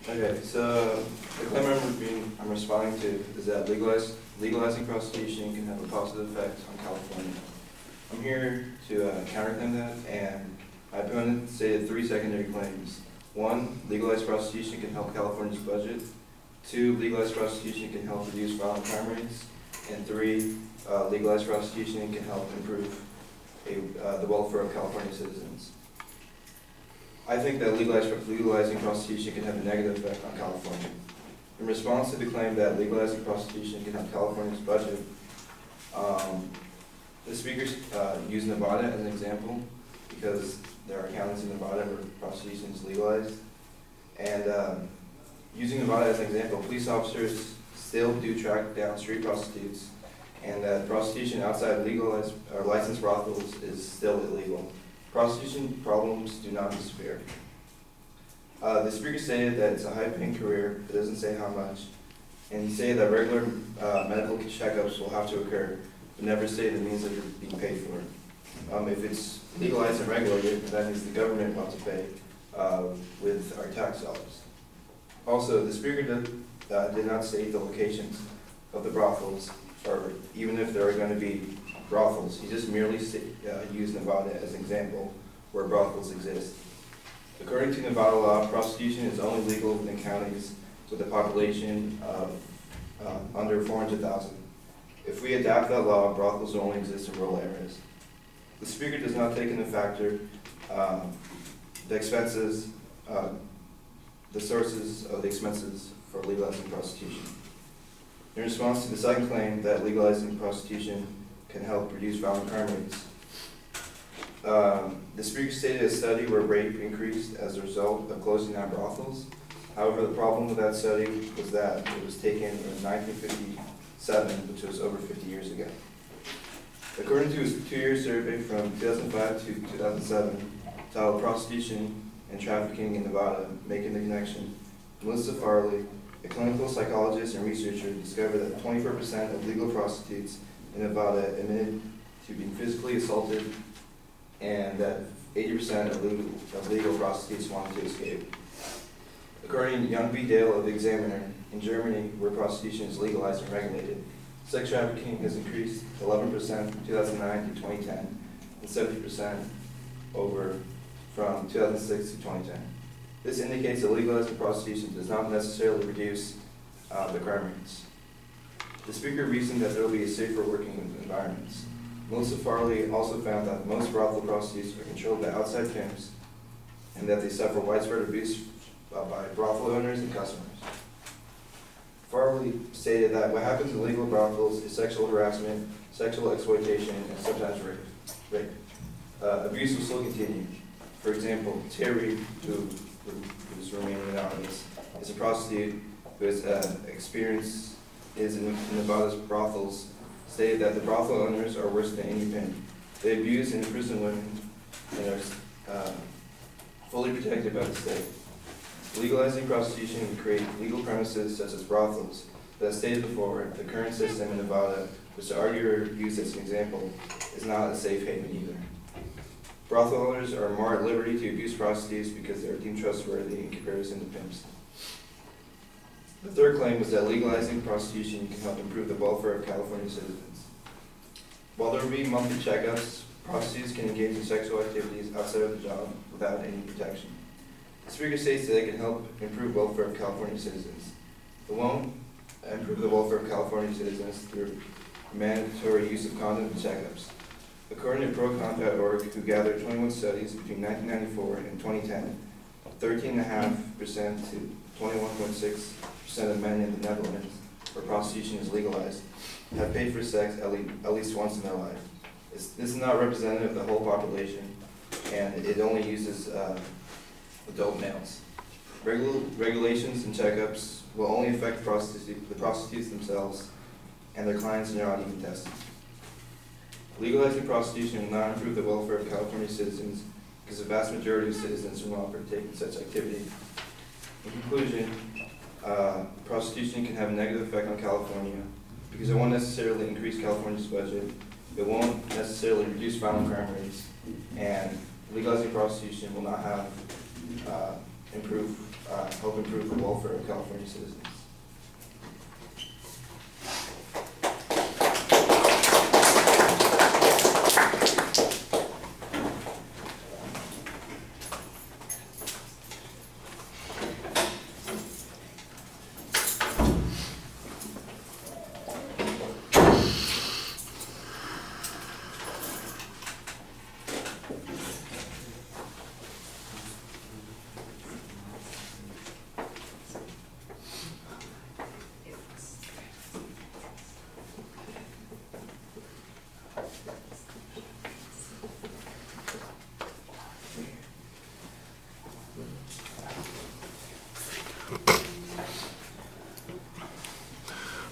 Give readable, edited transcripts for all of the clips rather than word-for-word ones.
Okay, so the claim I'm responding to is that legalizing prostitution can have a positive effect on California. I'm here to counterclaim that, and my opponent stated 3 secondary claims. 1, legalized prostitution can help California's budget. 2, legalized prostitution can help reduce violent crime rates. And 3, legalized prostitution can help improve the welfare of California citizens. I think that legalizing prostitution can have a negative effect on California. In response to the claim that legalizing prostitution can help California's budget, the speakers use Nevada as an example because there are counties in Nevada where prostitution is legalized. And using Nevada as an example, police officers still do track down street prostitutes, and that prostitution outside legalized or licensed brothels is still illegal. Prostitution problems do not disappear. The speaker stated that it's a high-paying career, but doesn't say how much, and he stated that regular medical checkups will have to occur, but never say the means that you're being paid for. If it's legalized and regulated, that means the government wants to pay with our tax dollars. Also, the speaker did not state the locations of the brothels, or even if there are going to be brothels. He just merely used Nevada as an example where brothels exist. According to Nevada law, prostitution is only legal within counties with a population of under 400,000. If we adapt that law, brothels will only exist in rural areas. The speaker does not take into factor the expenses, the sources of the expenses for legalizing prostitution. In response to the second claim that legalizing prostitution can help reduce violent crime rates, the speaker stated a study where rape increased as a result of closing down brothels. However, the problem with that study was that it was taken in 1957, which was over 50 years ago. According to his 2-year survey from 2005 to 2007, titled Prostitution and Trafficking in Nevada, Making the Connection, Melissa Farley, a clinical psychologist and researcher, discovered that 24% of legal prostitutes in Nevada admitted to being physically assaulted, and that 80% of legal prostitutes wanted to escape. According to Young V. Dale of the Examiner, in Germany, where prostitution is legalized and regulated, sex trafficking has increased 11% from 2009 to 2010, and 70% from 2006 to 2010. This indicates that legalizing prostitution does not necessarily reduce the crime rates. The speaker reasoned that there will be safer working environments. Melissa Farley also found that most brothel prostitutes are controlled by outside pimps, and that they suffer widespread abuse by brothel owners and customers. Farley stated that what happens in legal brothels is sexual harassment, sexual exploitation, and sometimes rape. Abuse will still continue. For example, Terry, who's remaining anonymous, is a prostitute who has experience in Nevada's brothels, stated that the brothel owners are worse than any pimp. They abuse and imprison women and are fully protected by the state. Legalizing prostitution would create legal premises such as brothels, but as stated before, the current system in Nevada, which the arguer used as an example, is not a safe haven either. Brothel owners are more at liberty to abuse prostitutes because they are deemed trustworthy in comparison to pimps. The third claim was that legalizing prostitution can help improve the welfare of California citizens. While there will be monthly checkups, prostitutes can engage in sexual activities outside of the job without any protection. The speaker states that it can help improve welfare of California citizens. It won't improve the welfare of California citizens through mandatory use of condoms and checkups. According to ProCon.org, who gathered 21 studies between 1994 and 2010, 13.5% to 21.6% of men in the Netherlands, where prostitution is legalized, have paid for sex at least once in their life. This is not representative of the whole population, and it only uses adult males. Regulations and checkups will only affect the prostitutes themselves, and their clients are not even tested. Legalizing prostitution will not improve the welfare of California citizens because the vast majority of citizens will not partake in such activity. In conclusion, prostitution can have a negative effect on California because it won't necessarily increase California's budget, it won't necessarily reduce violent crime rates, and legalizing prostitution will not have improve help improve the welfare of California citizens.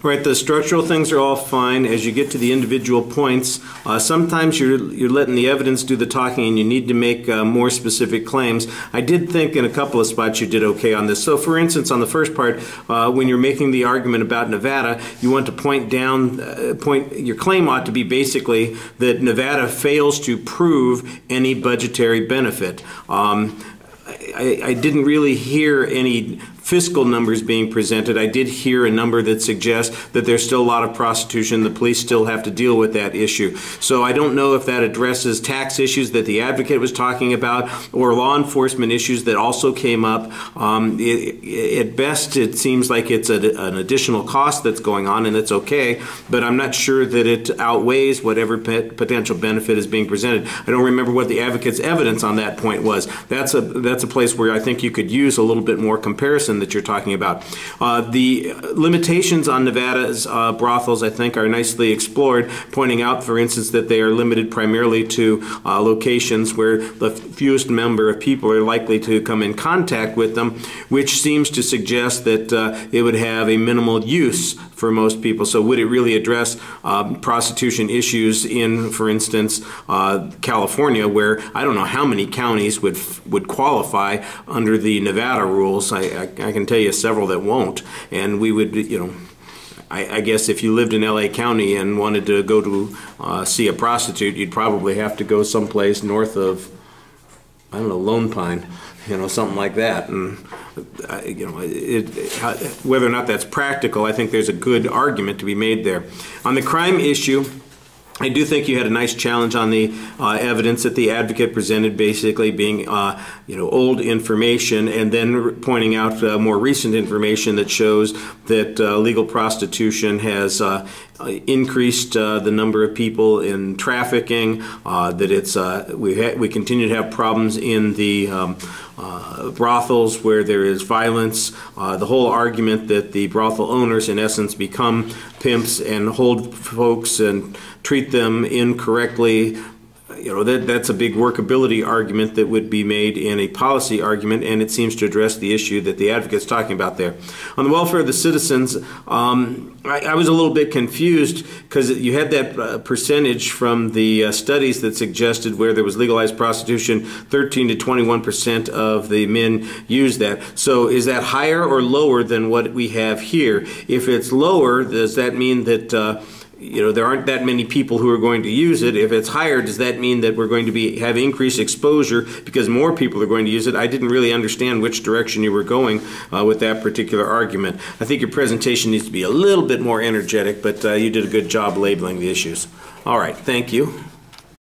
Right, the structural things are all fine. As you get to the individual points, sometimes you're letting the evidence do the talking and you need to make more specific claims. I did think in a couple of spots you did okay on this. So for instance, on the first part, when you're making the argument about Nevada, you want to point down, your claim ought to be basically that Nevada fails to prove any budgetary benefit. I didn't really hear any fiscal numbers being presented. I did hear a number that suggests that there's still a lot of prostitution. The police still have to deal with that issue. So I don't know if that addresses tax issues that the advocate was talking about or law enforcement issues that also came up. At best, it seems like it's an additional cost that's going on, and it's okay, but I'm not sure that it outweighs whatever potential benefit is being presented. I don't remember what the advocate's evidence on that point was. That's a place where I think you could use a little bit more comparison that you're talking about. The limitations on Nevada's brothels, I think, are nicely explored, pointing out, for instance, that they are limited primarily to locations where the fewest number of people are likely to come in contact with them, which seems to suggest that it would have a minimal use for most people. So would it really address prostitution issues in, for instance, California, where I don't know how many counties would qualify under the Nevada rules. I can tell you several that won't, and we would, I guess if you lived in LA County and wanted to go to see a prostitute, you'd probably have to go someplace north of, I don't know, Lone Pine, something like that. And whether or not that's practical, I think there's a good argument to be made there. On the crime issue, I do think you had a nice challenge on the evidence that the advocate presented, basically being, old information, and then pointing out more recent information that shows that legal prostitution has increased the number of people in trafficking. That it's we continue to have problems in the brothels where there is violence. The whole argument that the brothel owners, in essence, become pimps and hold folks and treat them incorrectly. That's a big workability argument that would be made in a policy argument, and it seems to address the issue that the advocate's talking about there. On the welfare of the citizens, I was a little bit confused because you had that percentage from the studies that suggested where there was legalized prostitution, 13 to 21% of the men use that. So is that higher or lower than what we have here? If it's lower, does that mean that there aren't that many people who are going to use it? If it's higher, does that mean that we're going to have increased exposure because more people are going to use it? I didn't really understand which direction you were going with that particular argument. I think your presentation needs to be a little bit more energetic, but you did a good job labeling the issues. All right, thank you.